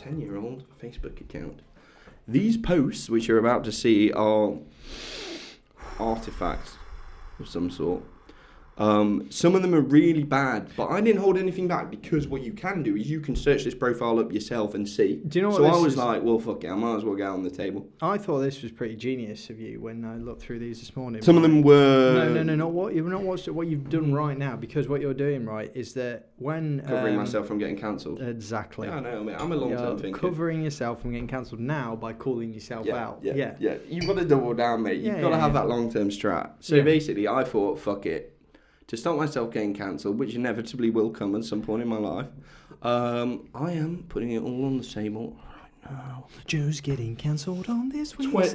10-year-old Facebook account. These posts, which you're about to see, are artifacts of some sort. Some of them are really bad, but I didn't hold anything back because what you can do is you can search this profile up yourself and see. Do you know what so I was like, well, fuck it, I might as well get on the table. I thought this was pretty genius of you when I looked through these this morning. Some of them were... No, not what you've not watched. What you've done right now, because what you're doing right is that when... Covering myself from getting cancelled. Exactly. Yeah, I know, mate. I'm a long-term thinker. Covering yourself from getting cancelled now by calling yourself out. Yeah. You've got to double down, mate. You've got to have that long-term strat. So basically, I thought, fuck it. To stop myself getting cancelled, which inevitably will come at some point in my life, I am putting it all on the table right now. Joe's getting cancelled on this week. What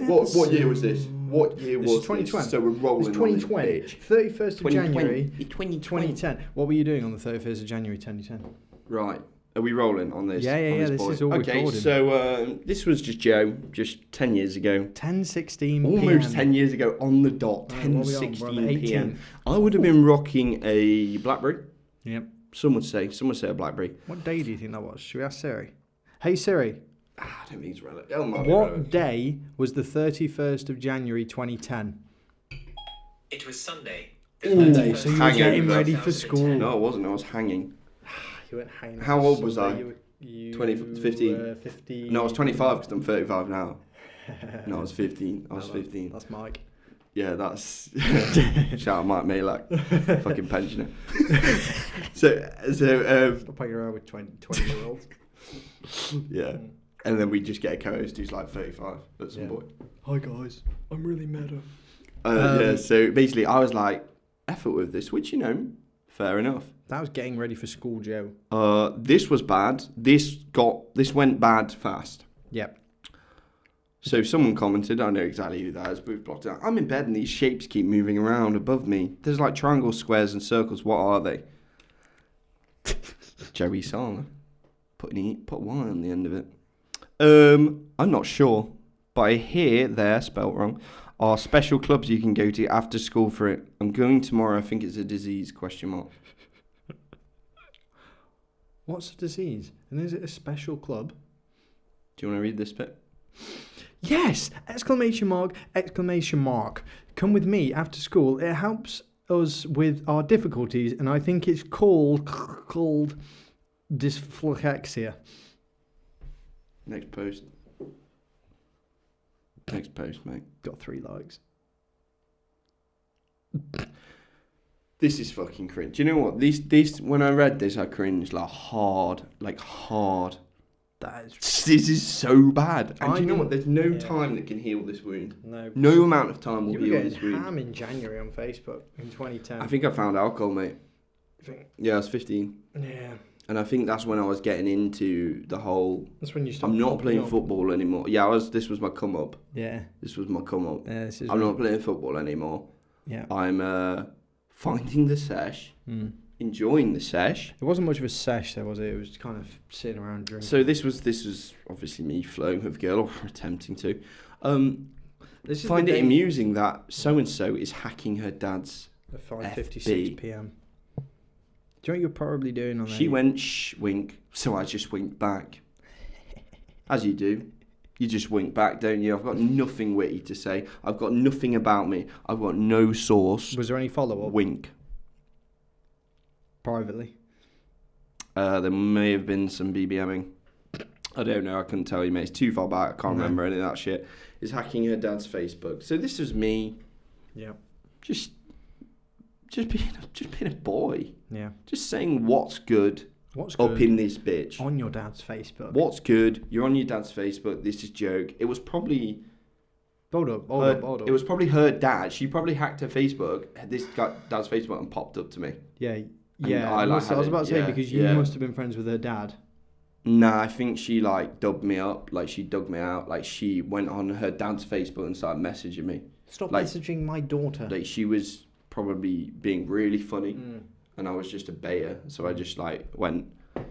year was this? What year was this? 2020. So we're rolling It's 2020. on this bitch. 31st of January 2010. What were you doing on the 31st of January 2010? Right. Are we rolling on this? Yeah. This is all recorded. Okay, so this was just Joe, just 10 years ago. 10:16 Almost PM. 10 years ago on the dot, 10:16 PM. I would have been rocking a BlackBerry. Yep. Some would say a BlackBerry. What day do you think that was? Should we ask Siri? Hey Siri. I don't think it's relevant. What day was the 31st of January 2010? It was Sunday. Sunday, so you were Hanging. getting ready for school. No, I wasn't. I was hanging. You weren't hanging. How old was I? 15. 15. No, I was 25 because I'm 35 now. No, I was 15. I was 15. That's Mike. Yeah, that's... Shout out Mike Malak. Fucking pensioner. so Stop playing around with 20-year-olds. Yeah. And then we just get a co-host who's like 35 at some point. Hi guys, I'm really meta. Yeah, so basically I was like, effort with this, which, fair enough. That was getting ready for school, Joe. This was bad. This went bad fast. Yep. So someone commented, I don't know exactly who that is, but we've blocked it out. I'm in bed and these shapes keep moving around above me. There's like triangles, squares and circles. What are they? Joey Sala. Put Y on the end of it. I'm not sure. But I hear they're spelt wrong. Are special clubs you can go to after school for it. I'm going tomorrow. I think it's a disease, ? What's a disease? And is it a special club? Do you want to read this bit? Yes! ! Come with me after school. It helps us with our difficulties, and I think it's called dyslexia. Next post, mate. Got 3 likes. This is fucking cringe. You know what? These when I read this, I cringed hard. This is so bad. And do you know what? There's no time that can heal this wound. No amount of time will heal this wound. You were getting ham in January on Facebook in 2010. I think I found alcohol, mate. You think? Yeah, I was 15. Yeah. And I think that's when I was getting into the whole... That's when you started. I'm not playing football anymore. Yeah, this was my come up. Yeah. This was my come up. Yeah, I'm not playing football anymore. Yeah. I'm finding the sesh. Enjoying the sesh. It wasn't much of a sesh there, was it? It was kind of sitting around drinking. So this was obviously me flirting with a girl, or attempting to. Find it amusing that so-and-so is hacking her dad's at 5:56 PM. Do you know what you're probably doing on that? She went, shh, wink, so I just winked back. As you do. You just wink back, don't you? I've got nothing witty to say. I've got nothing about me. I've got no source. Was there any follow-up? Wink. Privately? There may have been some BBMing. I don't know. I couldn't tell you, mate. It's too far back. I can't remember any of that shit. Is hacking her dad's Facebook. So this was me. Yeah. Just being a boy. Yeah. Just saying what's good. What's good up in this bitch. On your dad's Facebook. What's good? You're on your dad's Facebook. This is joke. It was probably... Hold up. It was probably her dad. She probably hacked her Facebook. This dad's Facebook and popped up to me. Yeah. I was about to say, because you must have been friends with her dad. Nah, I think she dubbed me up. She dug me out. She went on her dad's Facebook and started messaging me. Stop messaging my daughter. She was probably being really funny. And I was just a beta, so I just went,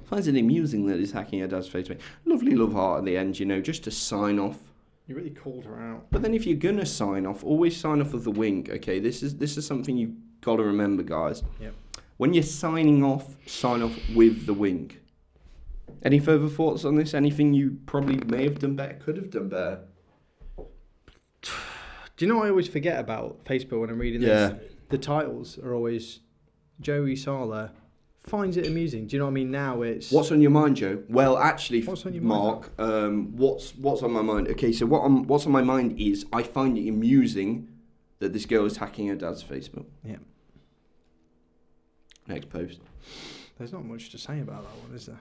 finds it amusing that he's hacking her dad's Facebook. Lovely love heart at the end, just to sign off. You really called her out. But then if you're gonna sign off, always sign off with the wink. Okay, this is something you gotta remember, guys. Yep. When you're signing off, sign off with the wink. Any further thoughts on this? Anything you probably may have done better, could have done better? Do you know what I always forget about Facebook when I'm reading this? The titles are always Joey Sala finds it amusing. Do you know what I mean? Now it's... What's on your mind, Joe? Well, actually, what's on your Mark, what's on my mind? Okay, so what's on my mind is I find it amusing that this girl is hacking her dad's Facebook. Yeah. Next post. There's not much to say about that one, is there?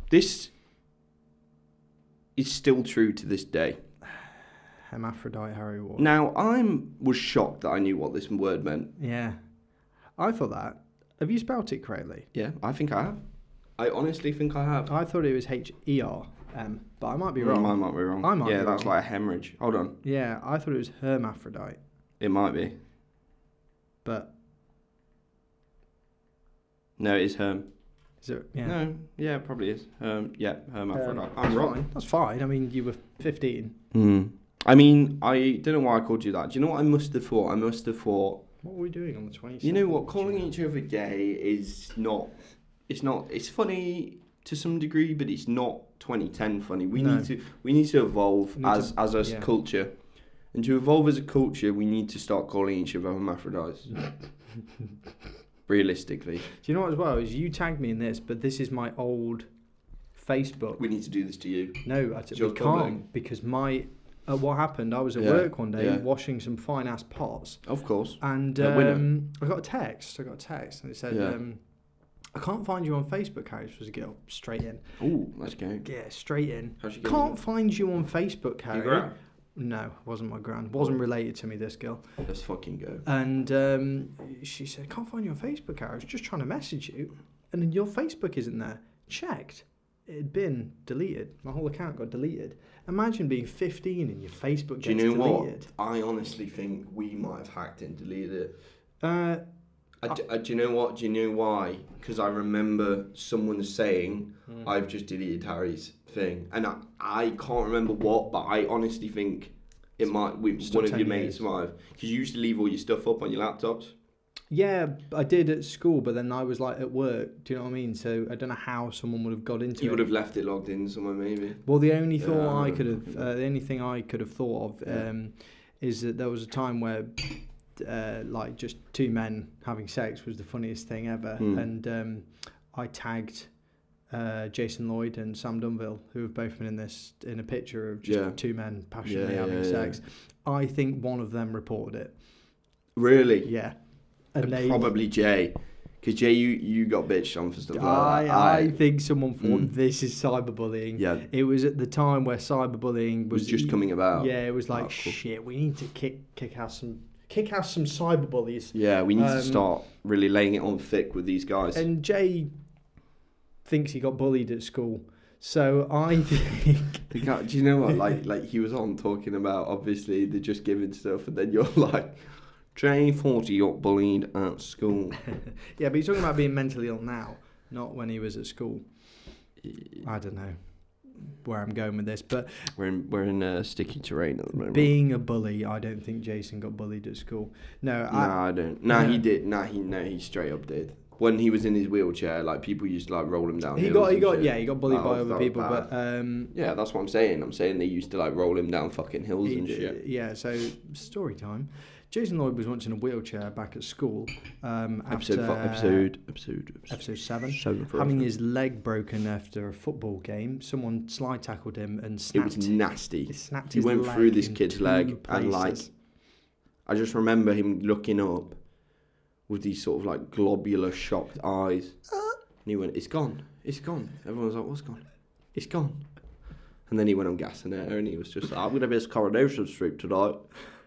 This is still true to this day. Hermaphrodite Harry Ward. Now, was shocked that I knew what this word meant. Yeah. I thought that. Have you spelt it correctly? Yeah, I think I have. I honestly think I have. I thought it was H-E-R-M, but I might be wrong. I might be wrong. I might be wrong. That's like a hemorrhage. Hold on. Yeah, I thought it was hermaphrodite. It might be. But... No, it is herm. Is it? Yeah. No, yeah, it probably is. Yeah, hermaphrodite. I'm that's wrong. Fine. That's fine. I mean, you were 15. I mean, I don't know why I called you that. Do you know what I must have thought? I must have thought... What were we doing on the 27th? You know what? Calling each other gay is not... It's funny to some degree, but it's not 2010 funny. We need to evolve as a culture. And to evolve as a culture, we need to start calling each other hermaphrodites. Realistically. Do you know what as well? Is you tagged me in this, but this is my old Facebook. We need to do this to you. No, we can't, because what happened, I was at work one day washing some fine ass pots. Of course. And I got a text. And it said, I can't find you on Facebook, Harry. This was a girl. Straight in. Ooh, let's go. Yeah, straight in. How'd she get Can't find you on Facebook, Harry. Your gran? No, wasn't my gran. Wasn't related to me, this girl. Let's fucking go. And she said, can't find you on Facebook, Harry. I was just trying to message you. And then your Facebook isn't there. Checked. It had been deleted. My whole account got deleted. Imagine being 15 and your Facebook gets deleted. Do you know what? I honestly think we might have hacked it and deleted it. Do you know what? Do you know why? Because I remember someone saying, I've just deleted Harry's thing. And I can't remember what, but I honestly think it might... one of your mates might have. Because you used to leave all your stuff up on your laptops. Yeah, I did at school, but then I was like at work. Do you know what I mean? So I don't know how someone would have got into it. You would have left it logged in somewhere, maybe. Well, the only the only thing I could have thought of is that there was a time where like just two men having sex was the funniest thing ever, and I tagged Jason Lloyd and Sam Dunville, who have both been in a picture of just two men passionately having sex. I think one of them reported it. Really? Yeah. And probably Jay, because Jay, you got bitched on for stuff like that. I think someone thought this is cyberbullying. Yeah, it was at the time where cyberbullying was just coming about. Yeah, it was like shit. We need to kick out some cyberbullies. Yeah, we need to start really laying it on thick with these guys. And Jay thinks he got bullied at school, so I think. Do you know what? Like he was on talking about obviously the Just Giving stuff, and then you're like. Jay thought he got bullied at school. Yeah, but he's talking about being mentally ill now, not when he was at school. I don't know where I'm going with this, but we're in sticky terrain at the moment. Being a bully, I don't think Jason got bullied at school. No, I don't. He did. He straight up did. When he was in his wheelchair, like people used to like roll him down. He got bullied by other people, but yeah, that's what I'm saying. I'm saying they used to like roll him down fucking hills and shit. Yeah, so story time. Jason Lloyd was once in a wheelchair back at school. Episode 7. Having his leg broken after a football game. Someone slide tackled him and snapped. It was nasty. He went through this kid's leg and like, I just remember him looking up with these sort of like globular shocked eyes. And he went, "It's gone. It's gone." Everyone was like, "What's gone?" "It's gone." And then he went on gas and air and he was just like, "I'm going to miss Coronation Street tonight."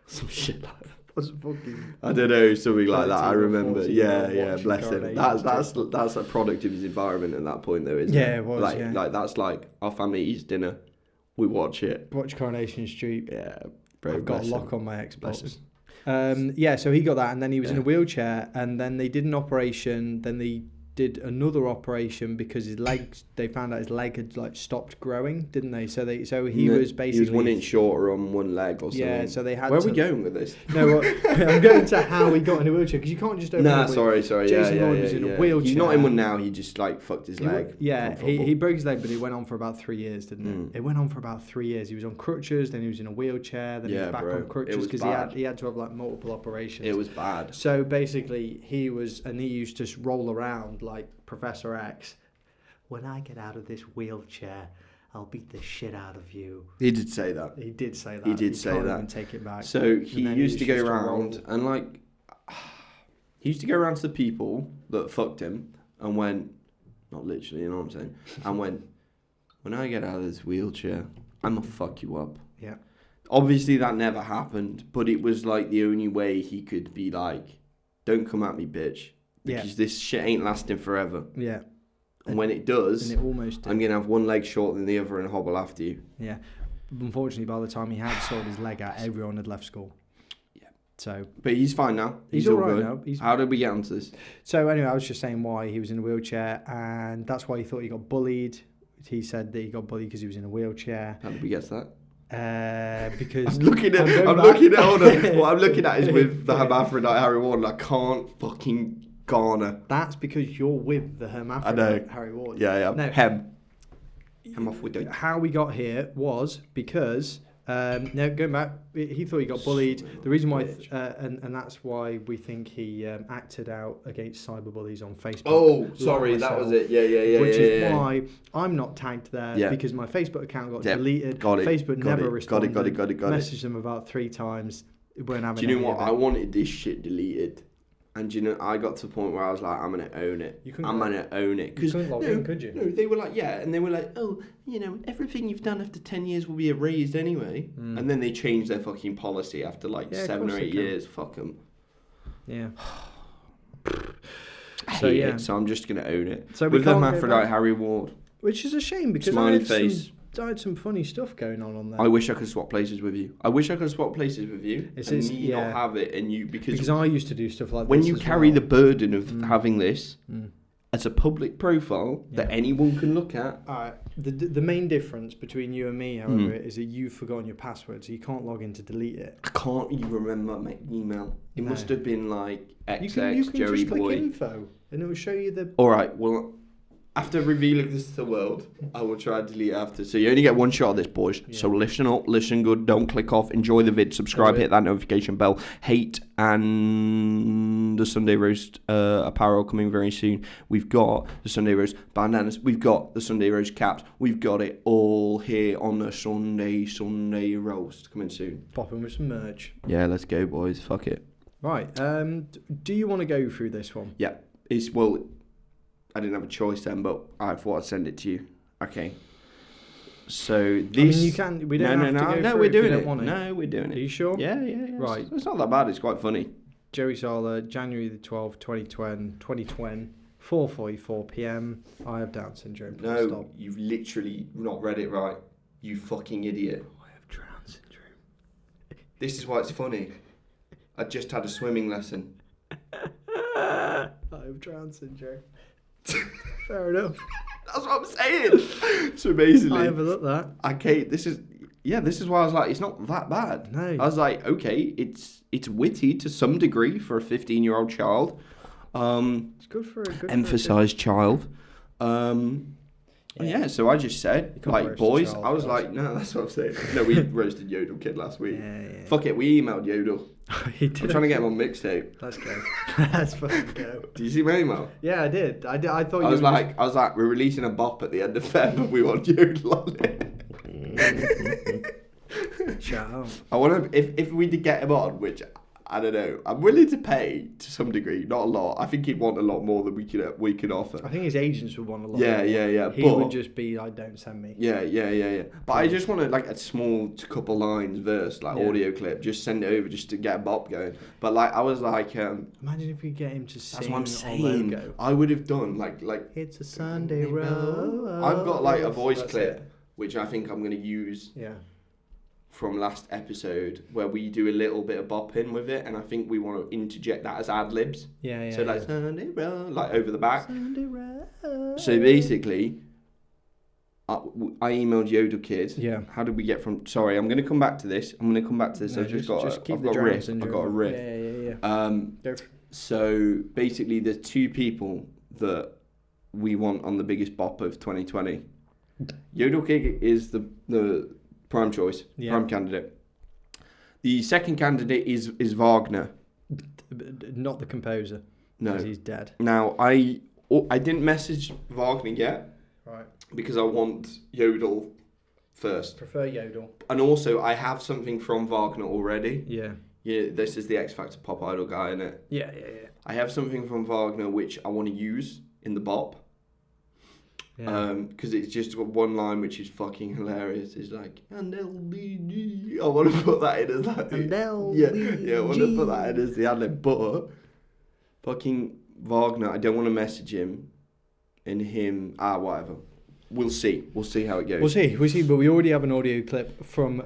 Some shit like that. I don't know, something like that. I remember. Yeah, bless him. That's a product of his environment at that point, though, isn't it? Yeah, it was. Like that's like our family eats dinner, we watch it. Watch Coronation Street. Yeah, bro. I've got a lock on my Xbox. So he got that, and then he was in a wheelchair, and then they did an operation. Then they did another operation because his legs. They found out his leg had like stopped growing, didn't they? So he was basically he was 1 inch shorter on one leg or something. Yeah, so they had. Where are we going with this? No, I'm going to how he got in a wheelchair because you can't just. Sorry. Jason Lloyd was in a wheelchair. He's not in one now. He just like fucked his leg. He broke his leg, but it went on for about 3 years, didn't it? It went on for about 3 years. He was on crutches, then he was in a wheelchair, then he was back on crutches because he had to have like multiple operations. It was bad. So basically, he used to roll around like Professor X. When I get out of this wheelchair, I'll beat the shit out of you. He did say that. He did say that. He did say can't that. Even take it back. So he used to go around and like he used to go around to the people that fucked him and went, not literally, you know what I'm saying, and went, when I get out of this wheelchair, I'm gonna fuck you up. Yeah. Obviously that never happened, but it was like the only way he could be like, don't come at me, bitch. Because this shit ain't lasting forever. Yeah. And when it does, and it almost did. I'm going to have one leg shorter than the other and hobble after you. Yeah. Unfortunately, by the time he had sorted his leg out, everyone had left school. Yeah. So. But he's fine now. He's all right now. How did we get onto this? So anyway, I was just saying why he was in a wheelchair, and that's why he thought he got bullied. He said that he got bullied because he was in a wheelchair. How did we get to that? Because I'm looking at hold on. What I'm looking at is with the hermaphrodite Harry Ward, and I can't fucking garner. That's because you're with the hermaphrodite Harry Ward. Yeah. No, Hem off with it. How we got here was because going back, he thought he got bullied. The reason why, and that's why we think he acted out against cyberbullies on Facebook. Oh, sorry, that was it. Yeah. Which is why I'm not tagged there because my Facebook account got deleted. Facebook never responded. Got it. Messaged them about 3 times. Do you know what? I wanted this shit deleted. And you know, I got to the point where I was like, I'm going to own it. I'm going to own it. You couldn't log in, could you? No, they were like, and they were like, oh, you know, everything you've done after 10 years will be erased anyway. And then they changed their fucking policy after like 7 or 8 years. Fuck them. Yeah. I hate it, so I'm just going to own it. So with the hermaphrodite Harry Ward. Which is a shame because Smiley face. I had some funny stuff going on there. I wish I could swap places with you. Not have it and you because I used to do stuff like when this you as carry well. the burden of having this as a public profile that anyone can look at. Alright. The main difference between you and me, however, is that you've forgotten your password, so you can't log in to delete it. I can't even remember my email. It must have been like XX you can Joey just Boy. click info and it will show you the. Alright, well, after revealing this to the world, I will try and delete it after. So you only get one shot of this, boys. Yeah. So listen up, listen good, don't click off, enjoy the vid, subscribe, hit that notification bell. Hate and the Sunday Roast apparel coming very soon. We've got the Sunday Roast bandanas. We've got the Sunday Roast caps. We've got it all here on the Sunday Roast coming soon. Popping with some merch. Yeah, let's go, boys. Fuck it. Right. Do you want to go through this one? Yeah. I didn't have a choice then, but I thought I'd send it to you. Okay. So this. I mean, you can. We don't have to go through we're it doing if you it. don't want it. No, we're doing it. Are you sure? Yeah. Right. It's not that bad. It's quite funny. Joey Sachtler, January the 12th, 2020, 4:44 p.m. I have Down syndrome. No, stop. You've literally not read it right. You fucking idiot. I have Down syndrome. This is why it's funny. I just had a swimming lesson. I have Down syndrome. Fair enough. That's what I'm saying. So basically, I overlooked that. Okay, this is why I was like, it's not that bad. No. I was like, okay, it's witty to some degree for a 15-year-old child. It's good for a good emphasised child. So I just said, like, boys, I was like, no, that's what I'm saying. No, we roasted Yodel Kid last week. Yeah. Fuck it, we emailed Yodel. He did. I'm trying to get him on mixtape. Let's go. Let's fucking go. Do you see my email? Yeah, I did. I thought I was like, we're releasing a bop at the end of Feb, and we want Yodel on it. Shout out. I want to, if we did get him on, which I don't know, I'm willing to pay to some degree, not a lot. I think he'd want a lot more than we could offer. I think his agents would want a lot. Yeah. He would just be like, "Don't send me." Yeah. But I just want like a small couple lines verse, like audio clip. Just send it over, just to get a bop going. But like, I was like, imagine if we get him to sing. That's what I'm saying. Logo. I would have done like. It's a Sunday road. I've got like a voice clip, which I think I'm gonna use. Yeah. from last episode where we do a little bit of bopping with it, and I think we want to interject that as ad libs. Yeah. So like Sunday roll, like over the back. Sunday roll. So basically, I emailed Yodel Kid. Yeah. How did we get from? Sorry, I'm going to come back to this. No, I've keep got the a riff. syndrome. I've got a riff. Yeah. So basically, there's two people that we want on the biggest bop of 2020. Yodel Kid is the prime choice, prime candidate. The second candidate is Wagner. Not the composer. No, because he's dead. Now I didn't message Wagner yet, Right. because I want Yodel first. Prefer Yodel. And also, I have something from Wagner already. Yeah. Yeah, this is the X Factor pop idol guy, isn't it? Yeah. I have something from Wagner which I want to use in the bop. Yeah. Because it's just one line which is fucking hilarious. It's like, and LDG. I want to put that in as like, And LDG. yeah, I want to put that in as the ad lib. But fucking Wagner, I don't want to message him and him. Whatever. We'll see. We'll see how it goes. We'll see. But we already have an audio clip from.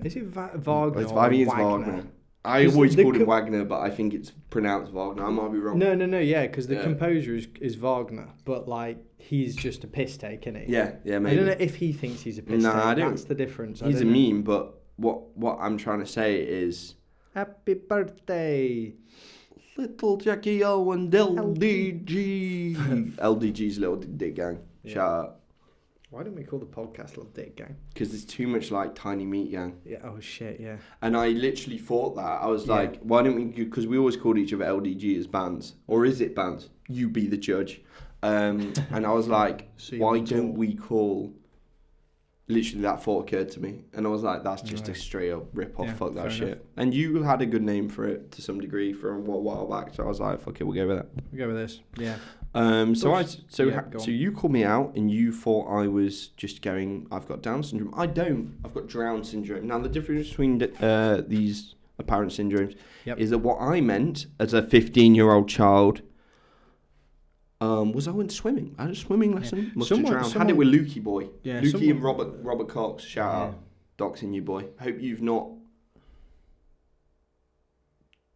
Is it Wagner? I think it's Wagner. I always called him Wagner, but I think it's pronounced Wagner. I might be wrong. No. Yeah, because the composer is Wagner, but like he's just a piss take, isn't he? Yeah, maybe. I don't know if he thinks he's a piss take. I don't. That's the difference. He's a meme, but what I'm trying to say is, happy birthday, little Jackie O and LDG. LDG's Little Dick Gang. Yeah. Shout out. Why don't we call the podcast Little Dick Gang? Because there's too much like Tiny Meat Gang. Yeah. Oh shit. Yeah. And I literally thought that. I was like, why don't we? Because we always called each other LDG as bands, or is it bands? You be the judge. And I was like, why don't we call? Literally, that thought occurred to me, and I was like, that's just a straight up rip off. Fuck that shit. Enough. And you had a good name for it to some degree for a while back, so I was like, fuck it, we'll go with it. We'll go with this. Yeah. So you called me out and you thought I was just going, I've got Down syndrome. I don't. I've got Drown syndrome. Now the difference between these apparent syndromes is that what I meant as a 15-year-old child was I went swimming. I had a swimming lesson. Must have drowned. Had it with Lukey boy. Yeah, Lukey and Robert Cox. Shout out. Doxing you, boy. I hope you've not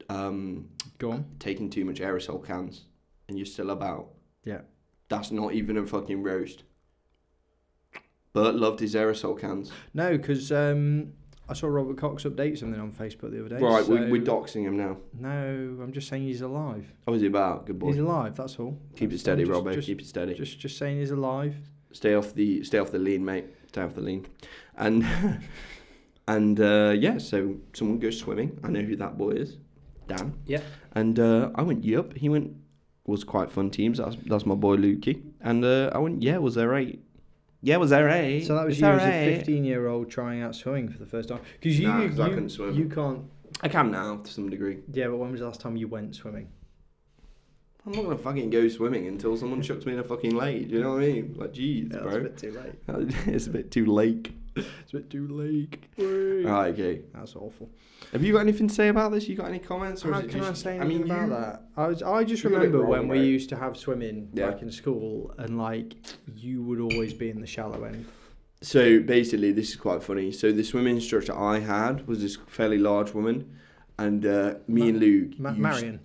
go on. Taken too much aerosol cans. And you're still about. Yeah. That's not even a fucking roast. But loved his aerosol cans. No, because I saw Robert Cox update something on Facebook the other day. Right, we're doxing him now. No, I'm just saying he's alive. Oh, is he about? Good boy. He's alive, that's all. Keep it steady, Robbo. Keep it steady. Just saying he's alive. Stay off the lean, mate. Stay off the lean. And so someone goes swimming. I know who that boy is. Dan. Yeah. And I went, yup. He went, was quite fun teams. That's my boy Lukey. And I went, yeah, was there 8? Yeah, was there 8? So that was you as a 15-year-old trying out swimming for the first time? Because I couldn't swim. You can't. I can now to some degree. Yeah, but when was the last time you went swimming? I'm not gonna fucking go swimming until someone chucks me in a fucking lake. Do you know what I mean? Like, jeez, bro. It's a bit too late. It's a bit too lake. It's a bit too lake. Right, okay. That's awful. Have you got anything to say about this? You got any comments? Or How is it can just, I say anything about that? I just remember when we used to have swimming like in school, and like you would always be in the shallow end. So basically, this is quite funny. So the swimming instructor I had was this fairly large woman, and me and Luke. Marion.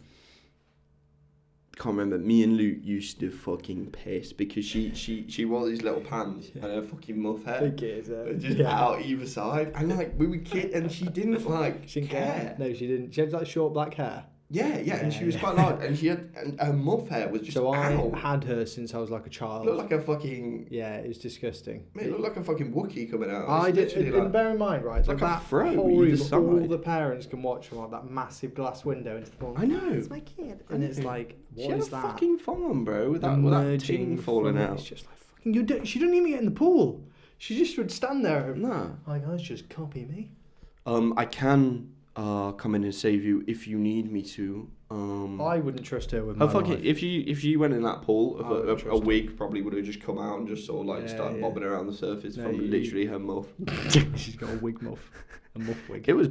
Can't remember. Me and Luke used to fucking piss because she wore these little pants and her fucking muff hair just out either side, and like we would kid, and she didn't like care. No, she didn't. She had like short black hair. Yeah, and she was quite large, and she had, and her muff hair was just So I out. had her since I was like a child. Looked like a fucking... Yeah, it was disgusting. Mate, it looked like a fucking Wookiee coming out. I did, and bear in mind, right, like that a fro whole room, either all side. the parents can watch from like that massive glass window into the farm. I know. It's my kid. And it's like, what is that? She had a fucking farm, bro, with that ting falling out. It's just like, fucking, she didn't even get in the pool. She just would stand there. No. Hi guys, just copy me. I can come in and save you if you need me to. I wouldn't trust her with my life. If you went in that pool, a wig probably would have just come out and just sort of like started bobbing around the surface from literally her muff. She's got a wig muff, a muff wig. It was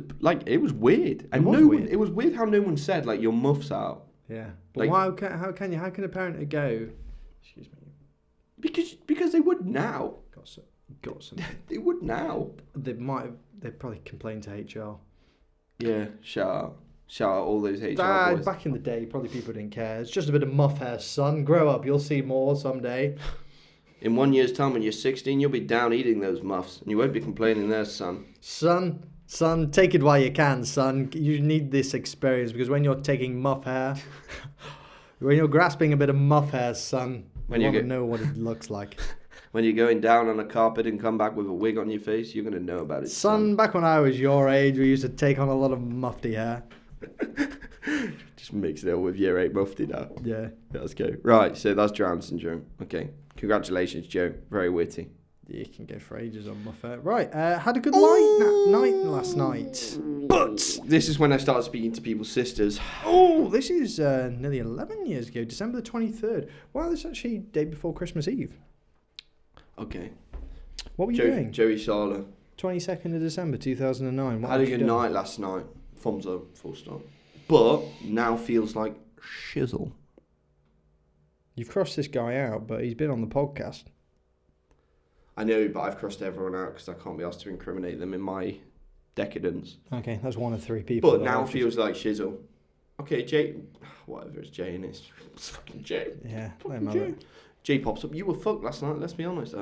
weird, and it was weird how no one said like your muff's out. Yeah, but like, how can a parent go? Excuse me. Because they would now. got some. They would now. They'd probably complain to HR. Yeah, shout out all those HR boys. Back in the day, probably people didn't care. It's just a bit of muff hair, son. Grow up, you'll see more someday. In 1 year's time, when you're 16, you'll be down eating those muffs, and you won't be complaining there, son. Son, take it while you can, son. You need this experience, because when you're taking muff hair, when you're grasping a bit of muff hair, son, you want to know what it looks like. When you're going down on a carpet and come back with a wig on your face, you're going to know about it. Son, back when I was your age, we used to take on a lot of mufti hair. Just mix it up with year 8 mufti now. Yeah. Let's go. Right, so that's Drown syndrome. Okay. Congratulations, Joe. Very witty. You can go for ages on muff hair. Right, had a good night last night. But this is when I started speaking to people's sisters. Oh, this is nearly 11 years ago, December the 23rd. Wow, this is actually day before Christmas Eve. Okay. What were you doing? Joey Sala. 22nd of December 2009. I had a good night last night. Thumbs up, full stop. But now feels like shizzle. You've crossed this guy out, but he's been on the podcast. I know, but I've crossed everyone out because I can't be asked to incriminate them in my decadence. Okay, that's one of 3 people. But now feels like shizzle. Okay, Jay, whatever, it's Jay and it's fucking Jay. Yeah, fucking Jay. Jay pops up. You were fucked last night, let's be honest.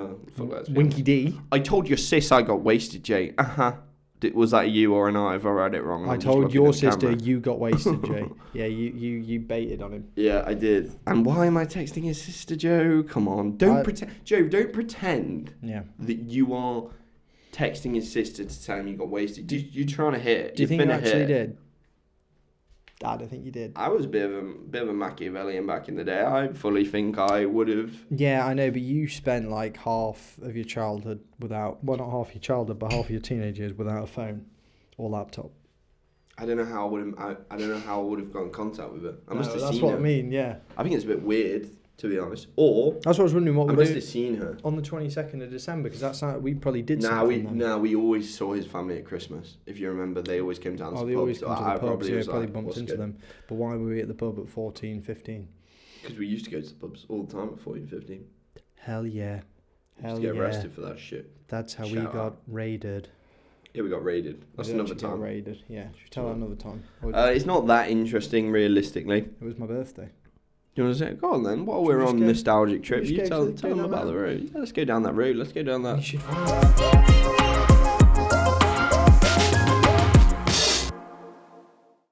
Winky D. I told your sis I got wasted, Jay. Was that you or an I? If I read it wrong. I told your sister you got wasted, Jay. Yeah, you baited on him. Yeah, I did. And why am I texting his sister, Joe? Come on. Don't pretend. Joe, don't pretend that you are texting his sister to tell him you got wasted. You're trying to hit. Do you think you actually did? I don't think you did. I was a bit of a Machiavellian back in the day. I fully think I would have. Yeah, I know, but you spent like half of your childhood without, well, not half your childhood, but half of your teenage years without a phone or laptop. I don't know how I don't know how I would have got in contact with her. I must have seen her. That's what I mean. Yeah. I think it's a bit weird, to be honest. Or that's what I was wondering. What I must have seen her on the 22nd of December, because that's how we probably did. We always saw his family at Christmas. If you remember, they always came down to the pub. They always come to the pub, probably bumped into them. But why were we at the pub at 14, 15? Because we used to go to the pubs all the time at 14, 15. Hell yeah. Hell yeah. Get arrested for that shit. That's how we got raided. Yeah, we got raided. That's another time. Got raided. Yeah, should we tell that another time? It's not that interesting, realistically. It was my birthday. You want to say, go on then, while we're on nostalgic trip, you tell them about the road. Yeah, let's go down that road, let's go down that.